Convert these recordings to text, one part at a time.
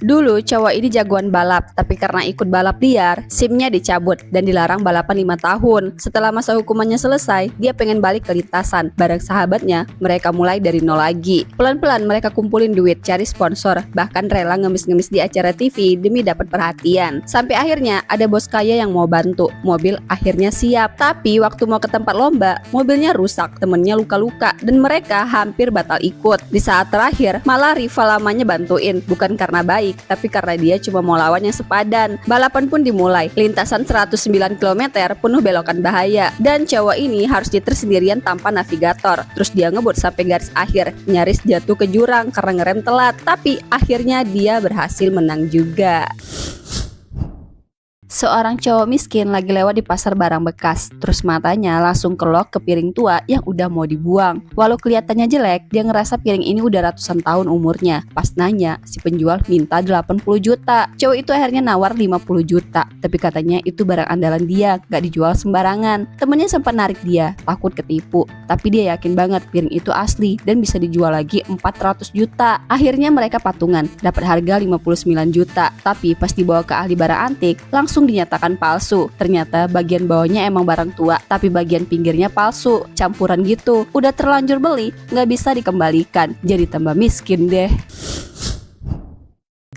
Dulu cowok ini jagoan balap, tapi karena ikut balap liar, SIM-nya dicabut dan dilarang balapan 5 tahun. Setelah masa hukumannya selesai, dia pengen balik ke lintasan. Bareng sahabatnya, mereka mulai dari nol lagi. Pelan-pelan mereka kumpulin duit, cari sponsor, bahkan rela ngemis-ngemis di acara TV demi dapat perhatian. Sampai akhirnya ada bos kaya yang mau bantu. Mobil akhirnya siap, tapi waktu mau ke tempat lomba, mobilnya rusak, temennya luka-luka, dan mereka hampir batal ikut. Di saat terakhir, malah rival lamanya bantuin, bukan karena baik, tapi karena dia cuma mau lawan yang sepadan. Balapan pun dimulai. Lintasan 109 km penuh belokan bahaya, dan cowok ini harus nyetir sendirian tanpa navigator. Terus dia ngebut sampai garis akhir, nyaris jatuh ke jurang karena ngerem telat, tapi akhirnya dia berhasil menang juga. Seorang cowok miskin lagi lewat di pasar barang bekas, terus matanya langsung kelok ke piring tua yang udah mau dibuang. Walau kelihatannya jelek, dia ngerasa piring ini udah ratusan tahun umurnya. Pas nanya, si penjual minta 80 juta. Cowok itu akhirnya nawar 50 juta, tapi katanya itu barang andalan dia, gak dijual sembarangan. Temennya sempat narik dia, takut ketipu, tapi dia yakin banget piring itu asli dan bisa dijual lagi 400 juta. Akhirnya mereka patungan, dapat harga 59 juta, tapi pas dibawa ke ahli barang antik, langsung dinyatakan palsu. Ternyata bagian bawahnya emang barang tua, tapi bagian pinggirnya palsu, campuran gitu. Udah terlanjur beli, nggak bisa dikembalikan, jadi tambah miskin deh.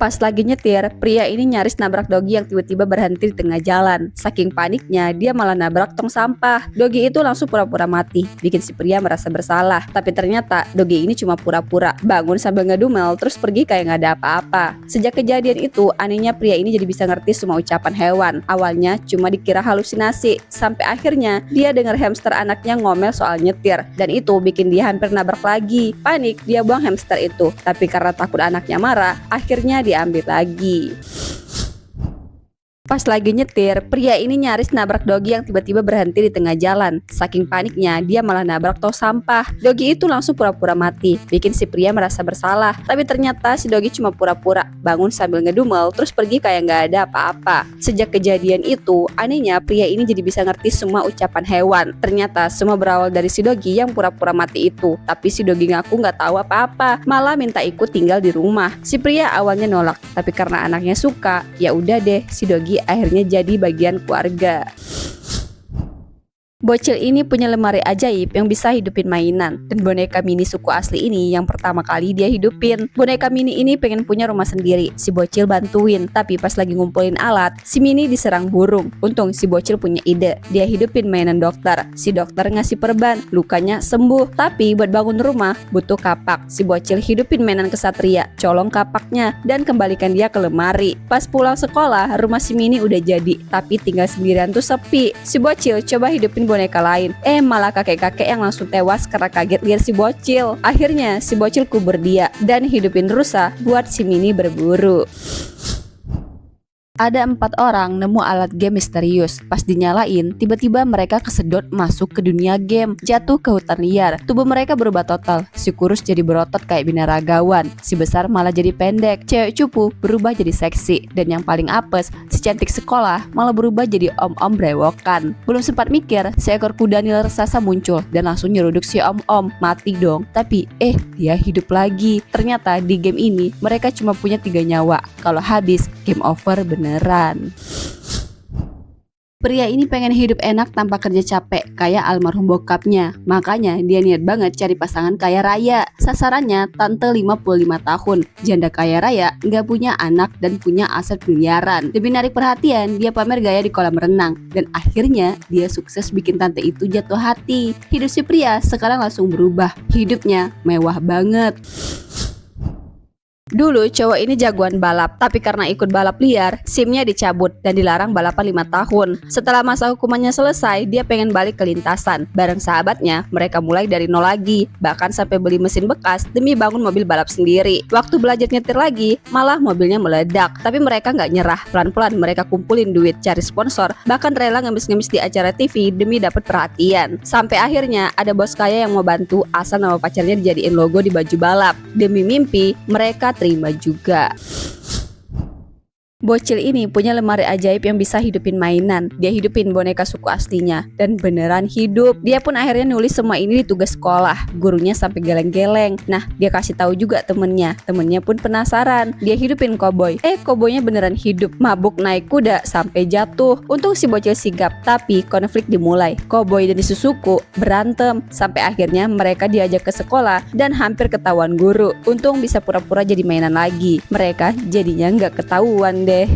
Pas lagi nyetir, pria ini nyaris nabrak Dogi yang tiba-tiba berhenti di tengah jalan. Saking paniknya, dia malah nabrak tong sampah. Dogi itu langsung pura-pura mati, bikin si pria merasa bersalah. Tapi ternyata Dogi ini cuma pura-pura, bangun sambil ngedumel, terus pergi kayak gak ada apa-apa. Sejak kejadian itu, anehnya pria ini jadi bisa ngerti semua ucapan hewan. Awalnya cuma dikira halusinasi, sampai akhirnya dia dengar hamster anaknya ngomel soal nyetir, dan itu bikin dia hampir nabrak lagi. Panik, dia buang hamster itu, tapi karena takut anaknya marah, akhirnya diambil lagi. Pas lagi nyetir, pria ini nyaris nabrak Dogi yang tiba-tiba berhenti di tengah jalan. Saking paniknya, dia malah nabrak tong sampah. Dogi itu langsung pura-pura mati, bikin si pria merasa bersalah. Tapi ternyata si Dogi cuma pura-pura, bangun sambil ngedumel, terus pergi kayak gak ada apa-apa. Sejak kejadian itu, anehnya pria ini jadi bisa ngerti semua ucapan hewan. Ternyata semua berawal dari si Dogi yang pura-pura mati itu. Tapi si Dogi ngaku gak tahu apa-apa, malah minta ikut tinggal di rumah. Si pria awalnya nolak, tapi karena anaknya suka, ya udah deh, si Dogi akhirnya jadi bagian keluarga. Bocil ini punya lemari ajaib yang bisa hidupin mainan, dan boneka mini suku asli ini yang pertama kali dia hidupin. Boneka mini ini pengen punya rumah sendiri, si bocil bantuin, tapi pas lagi ngumpulin alat, si mini diserang burung. Untung si bocil punya ide, dia hidupin mainan dokter. Si dokter ngasih perban, lukanya sembuh, tapi buat bangun rumah butuh kapak. Si bocil hidupin mainan kesatria, colong kapaknya, dan kembalikan dia ke lemari. Pas pulang sekolah, rumah si mini udah jadi, tapi tinggal sendirian tuh sepi. Si bocil coba hidupin boneka lain, malah kakek-kakek yang langsung tewas karena kaget lihat si bocil. Akhirnya si bocil kubur dia dan hidupin rusa buat si mini berburu. Ada 4 orang nemu alat game misterius. Pas dinyalain, tiba-tiba mereka kesedot masuk ke dunia game, jatuh ke hutan liar. Tubuh mereka berubah total. Si kurus jadi berotot kayak binaragawan, si besar malah jadi pendek, cewek cupu berubah jadi seksi, dan yang paling apes, si cantik sekolah malah berubah jadi om-om brewokan. Belum sempat mikir, seekor kuda nil raksasa muncul dan langsung nyeruduk si om-om. Mati dong, tapi dia hidup lagi. Ternyata di game ini mereka cuma punya 3 nyawa. Kalau habis, game over beneran. Pria ini pengen hidup enak tanpa kerja capek, kayak almarhum bokapnya. Makanya dia niat banget cari pasangan kaya raya. Sasarannya tante 55 tahun, janda kaya raya, nggak punya anak dan punya aset miliaran. Demi narik perhatian, dia pamer gaya di kolam renang. Dan akhirnya dia sukses bikin tante itu jatuh hati. Hidup si pria sekarang langsung berubah. Hidupnya mewah banget. Dulu cowok ini jagoan balap, tapi karena ikut balap liar, SIM-nya dicabut dan dilarang balapan 5 tahun. Setelah masa hukumannya selesai, dia pengen balik ke lintasan. Bareng sahabatnya, mereka mulai dari nol lagi, bahkan sampai beli mesin bekas demi bangun mobil balap sendiri. Waktu belajar nyetir lagi, malah mobilnya meledak. Tapi mereka nggak nyerah, pelan-pelan mereka kumpulin duit, cari sponsor, bahkan rela ngemis-ngemis di acara TV demi dapat perhatian. Sampai akhirnya ada bos kaya yang mau bantu asal nama pacarnya dijadiin logo di baju balap. Demi mimpi, mereka terima juga. Bocil ini punya lemari ajaib yang bisa hidupin mainan. Dia hidupin boneka suku aslinya dan beneran hidup. Dia pun akhirnya nulis semua ini di tugas sekolah. Gurunya sampai geleng-geleng. Nah, dia kasih tahu juga temennya. Temennya pun penasaran. Dia hidupin koboi. Koboinya beneran hidup. Mabuk naik kuda sampai jatuh. Untung si bocil sigap. Tapi konflik dimulai. Koboi dan si suku berantem sampai akhirnya mereka diajak ke sekolah dan hampir ketahuan guru. Untung bisa pura-pura jadi mainan lagi. Mereka jadinya nggak ketahuan deh.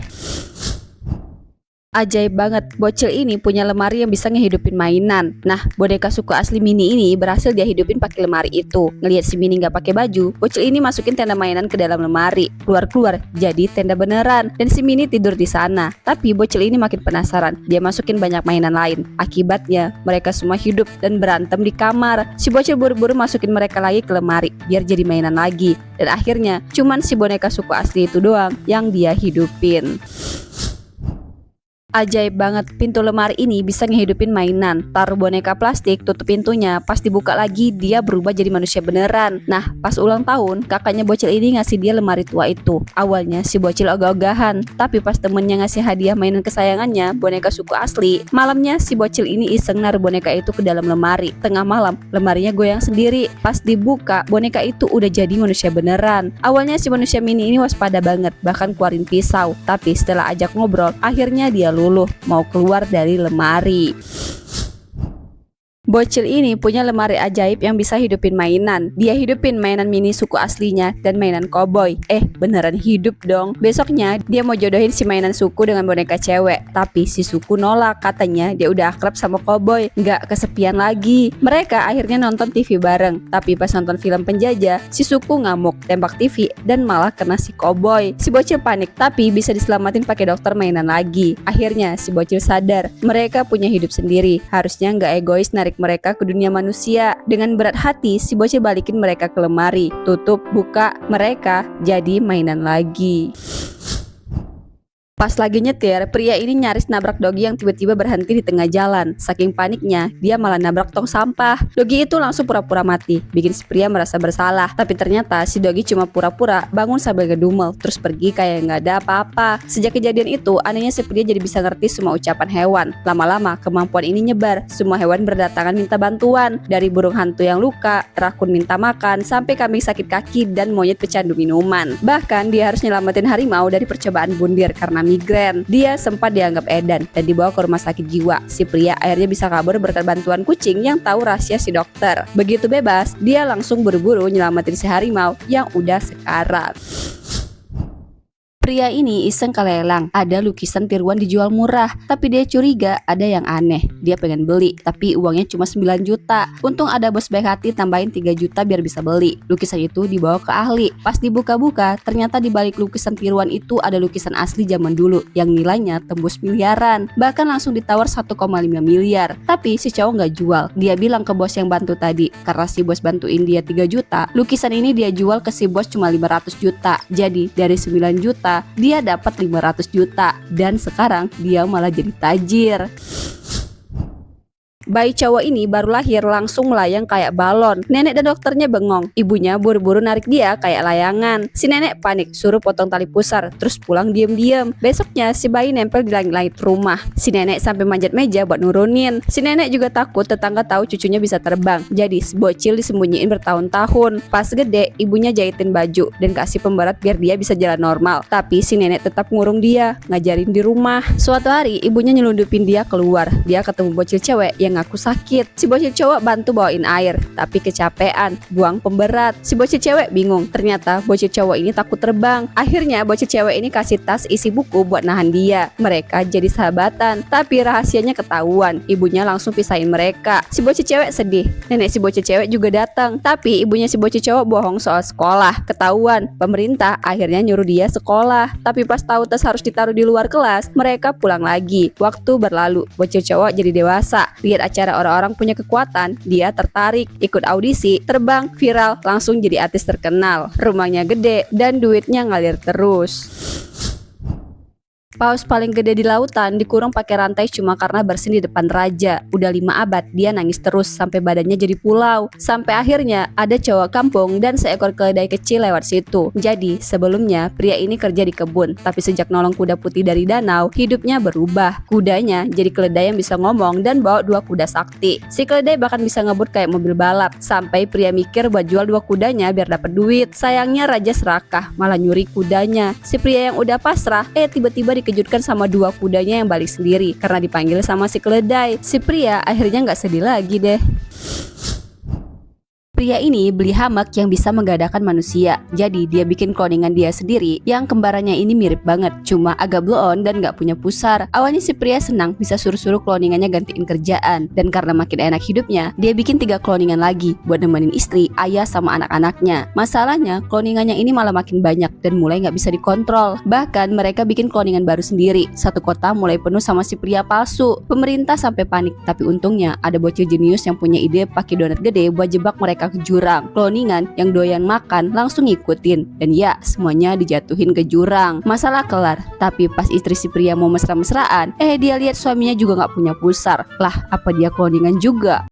Ajaib banget, bocil ini punya lemari yang bisa ngehidupin mainan. Nah, boneka suku asli Mini ini berhasil dia hidupin pakai lemari itu. Ngelihat si Mini nggak pakai baju, bocil ini masukin tenda mainan ke dalam lemari. Keluar-keluar, jadi tenda beneran. Dan si Mini tidur di sana. Tapi bocil ini makin penasaran. Dia masukin banyak mainan lain. Akibatnya, mereka semua hidup dan berantem di kamar. Si bocil buru-buru masukin mereka lagi ke lemari, biar jadi mainan lagi. Dan akhirnya, cuman si boneka suku asli itu doang yang dia hidupin. Ajaib banget, pintu lemari ini bisa ngehidupin mainan. Taruh boneka plastik, tutup pintunya, pas dibuka lagi dia berubah jadi manusia beneran. Nah, pas ulang tahun, kakaknya bocil ini ngasih dia lemari tua itu. Awalnya si bocil ogah-ogahan, tapi pas temennya ngasih hadiah mainan kesayangannya, boneka suku asli, malamnya si bocil ini iseng naruh boneka itu ke dalam lemari. Tengah malam, lemarinya goyang sendiri. Pas dibuka, boneka itu udah jadi manusia beneran. Awalnya si manusia Mini ini waspada banget, bahkan keluarin pisau. Tapi setelah ajak ngobrol, akhirnya dia luluh mau keluar dari lemari. Bocil ini punya lemari ajaib yang bisa hidupin mainan. Dia hidupin mainan Mini suku aslinya dan mainan koboi. Beneran hidup dong. Besoknya dia mau jodohin si mainan suku dengan boneka cewek. Tapi si suku nolak, katanya dia udah akrab sama koboi, nggak kesepian lagi. Mereka akhirnya nonton TV bareng. Tapi pas nonton film penjajah, si suku ngamuk, tembak TV dan malah kena si koboi. Si bocil panik, tapi bisa diselamatin pakai dokter mainan lagi. Akhirnya si bocil sadar, mereka punya hidup sendiri. Harusnya nggak egois narik mereka ke dunia manusia. Dengan berat hati, si bocil balikin mereka ke lemari. Tutup, buka, mereka jadi mainan lagi. Pas lagi nyetir, pria ini nyaris nabrak Dogi yang tiba-tiba berhenti di tengah jalan. Saking paniknya, dia malah nabrak tong sampah. Dogi itu langsung pura-pura mati, bikin si pria merasa bersalah. Tapi ternyata si Dogi cuma pura-pura bangun sambil ngedumel, terus pergi kayak nggak ada apa-apa. Sejak kejadian itu, anehnya si pria jadi bisa ngerti semua ucapan hewan. Lama-lama, kemampuan ini nyebar. Semua hewan berdatangan minta bantuan. Dari burung hantu yang luka, rakun minta makan, sampai kambing sakit kaki, dan monyet pecandu minuman. Bahkan, dia harus nyelamatin harimau dari percobaan bundir karena migren. Dia sempat dianggap edan dan dibawa ke rumah sakit jiwa. Si pria akhirnya bisa kabur berkat bantuan kucing yang tahu rahasia si dokter. Begitu bebas, dia langsung buru-buru nyelamatin si harimau yang udah sekarat. Pria ini iseng ke lelang, ada lukisan tiruan dijual murah, tapi dia curiga ada yang aneh. Dia pengen beli, tapi uangnya cuma 9 juta. Untung ada bos baik hati tambahin 3 juta biar bisa beli. Lukisan itu dibawa ke ahli. Pas dibuka-buka, ternyata di balik lukisan tiruan itu ada lukisan asli zaman dulu yang nilainya tembus miliaran. Bahkan langsung ditawar 1,5 miliar. Tapi si cowok nggak jual. Dia bilang ke bos yang bantu tadi, karena si bos bantuin dia 3 juta, lukisan ini dia jual ke si bos cuma 500 juta. Jadi dari 9 juta dia dapat 500 juta dan sekarang dia malah jadi tajir. Bayi cowok ini baru lahir langsung melayang kayak balon. Nenek dan dokternya bengong. Ibunya buru-buru narik dia kayak layangan. Si nenek panik, suruh potong tali pusar, terus pulang diem-diem. Besoknya si bayi nempel di langit-langit rumah. Si nenek sampai manjat meja buat nurunin. Si nenek juga takut tetangga tahu cucunya bisa terbang. Jadi si bocil disembunyiin bertahun-tahun. Pas gede, ibunya jahitin baju dan kasih pemberat biar dia bisa jalan normal. Tapi si nenek tetap ngurung dia, ngajarin di rumah. Suatu hari ibunya nyelundupin dia keluar. Dia ketemu bocil cewek yang ngaku sakit. Si bocil cowok bantu bawain air, tapi kecapean, buang pemberat. Si bocil cewek bingung, ternyata bocil cowok ini takut terbang. Akhirnya bocil cewek ini kasih tas isi buku buat nahan dia. Mereka jadi sahabatan, tapi rahasianya ketahuan. Ibunya langsung pisahin mereka. Si bocil cewek sedih. Nenek si bocil cewek juga datang, tapi ibunya si bocil cowok bohong soal sekolah. Ketahuan, pemerintah akhirnya nyuruh dia sekolah. Tapi pas tahu tas harus ditaruh di luar kelas, mereka pulang lagi. Waktu berlalu, bocil cowok jadi dewasa. Lihat acara orang-orang punya kekuatan, dia tertarik, ikut audisi, terbang, viral, langsung jadi artis terkenal. Rumahnya gede dan duitnya ngalir terus. Paus paling gede di lautan dikurung pakai rantai cuma karena bersin di depan raja. Udah 5 abad dia nangis terus sampai badannya jadi pulau. Sampai akhirnya ada cowok kampung dan seekor keledai kecil lewat situ. Jadi sebelumnya pria ini kerja di kebun, tapi sejak nolong kuda putih dari danau, hidupnya berubah. Kudanya jadi keledai yang bisa ngomong dan bawa 2 kuda sakti. Si keledai bahkan bisa ngebut kayak mobil balap. Sampai pria mikir buat jual 2 kudanya biar dapat duit. Sayangnya raja serakah, malah nyuri kudanya. Si pria yang udah pasrah, tiba-tiba dikejutkan sama 2 kudanya yang balik sendiri karena dipanggil sama si keledai. Si pria akhirnya nggak sedih lagi deh. Pria ini beli hamak yang bisa menggadahkan manusia. Jadi dia bikin kloningan dia sendiri yang kembarannya ini mirip banget, cuma agak blow on dan gak punya pusar. Awalnya si pria senang bisa suruh-suruh kloningannya gantiin kerjaan. Dan karena makin enak hidupnya, dia bikin 3 kloningan lagi buat nemenin istri, ayah sama anak-anaknya. Masalahnya kloningannya ini malah makin banyak dan mulai gak bisa dikontrol. Bahkan mereka bikin kloningan baru sendiri. Satu kota mulai penuh sama si pria palsu. Pemerintah sampai panik, tapi untungnya ada bocil jenius yang punya ide pakai donat gede buat jebak mereka ke jurang. Kloningan yang doyan makan langsung ngikutin dan ya semuanya dijatuhin ke jurang. Masalah kelar. Tapi pas istri si pria mau mesra-mesraan, dia lihat suaminya juga nggak punya pulsar. Lah apa dia kloningan juga?